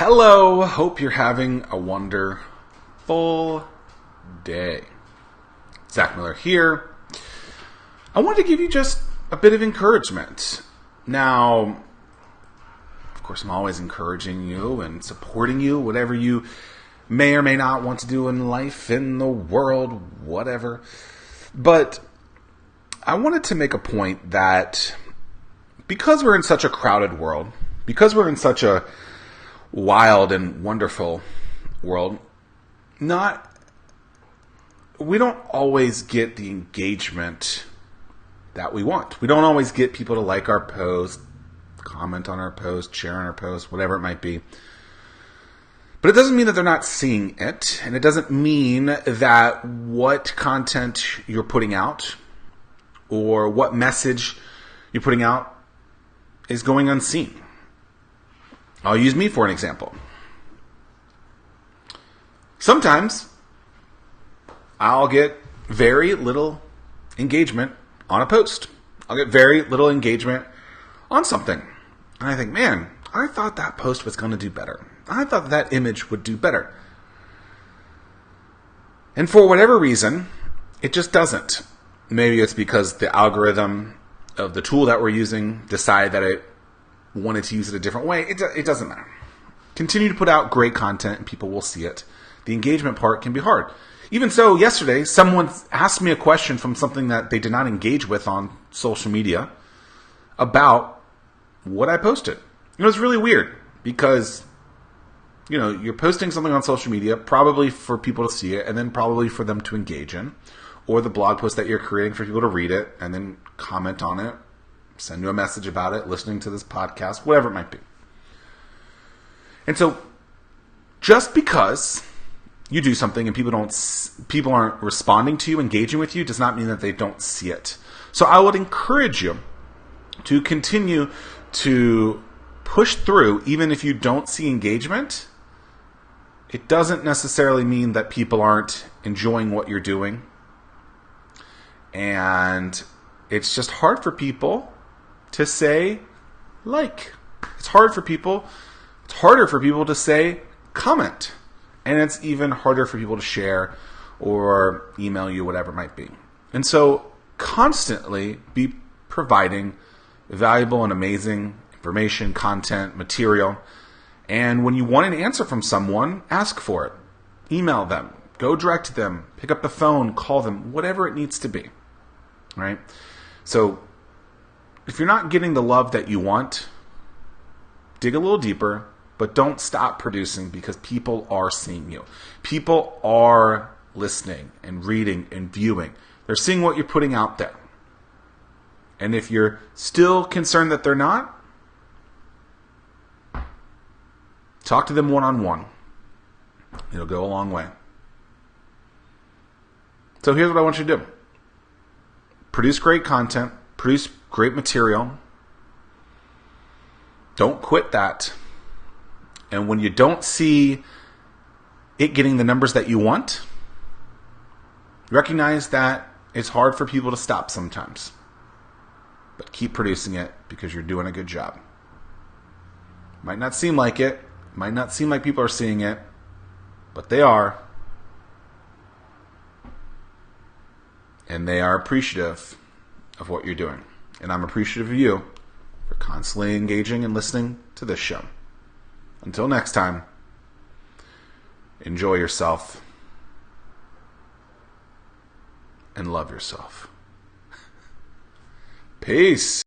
Hello, hope you're having a wonderful day. Zack Miller here. I want to give you just a bit of encouragement. Now, of course, I'm always encouraging you and supporting you, whatever you may or may not want to do in life, in the world, whatever. But I wanted to make a point that because we're in such a crowded world, because we're in such a wild and wonderful world, we don't always get the engagement that we want. We don't always get people to like our post, comment on our post, share on our post, whatever it might be. But it doesn't mean that they're not seeing it, and it doesn't mean that what content you're putting out or what message you're putting out is going unseen. I'll use me for an example. Sometimes I'll get very little engagement on a post. I'll get very little engagement on something. And I think, man, I thought that post was going to do better. I thought that image would do better. And for whatever reason, it just doesn't. Maybe it's because the algorithm of the tool that we're using decided that it wanted to use it a different way. It doesn't matter. Continue to put out great content and people will see it. The engagement part can be hard. Even so, yesterday, someone asked me a question from something that they did not engage with on social media about what I posted. It was really weird because, you're posting something on social media probably for people to see it and then probably for them to engage in, or the blog post that you're creating for people to read it and then comment on it, send you a message about it, listening to this podcast, whatever it might be. And so just because you do something and people aren't responding to you, engaging with you, does not mean that they don't see it. So I would encourage you to continue to push through, even if you don't see engagement. It doesn't necessarily mean that people aren't enjoying what you're doing. And it's just hard for people to say like. It's harder for people to say comment. And it's even harder for people to share or email you, whatever it might be. And so constantly be providing valuable and amazing information, content, material. And when you want an answer from someone, ask for it. Email them. Go direct to them. Pick up the phone. Call them. Whatever it needs to be. Right? So if you're not getting the love that you want, dig a little deeper. But don't stop producing because people are seeing you. People are listening and reading and viewing. They're seeing what you're putting out there. And if you're still concerned that they're not, talk to them one-on-one. It'll go a long way. So here's what I want you to do. Produce great content. Produce great material. Don't quit that. And when you don't see it getting the numbers that you want, recognize that it's hard for people to stop sometimes. But keep producing it because you're doing a good job. Might not seem like it. Might not seem like people are seeing it. But they are. And they are appreciative of what you're doing. And I'm appreciative of you for constantly engaging and listening to this show. Until next time, enjoy yourself and love yourself. Peace.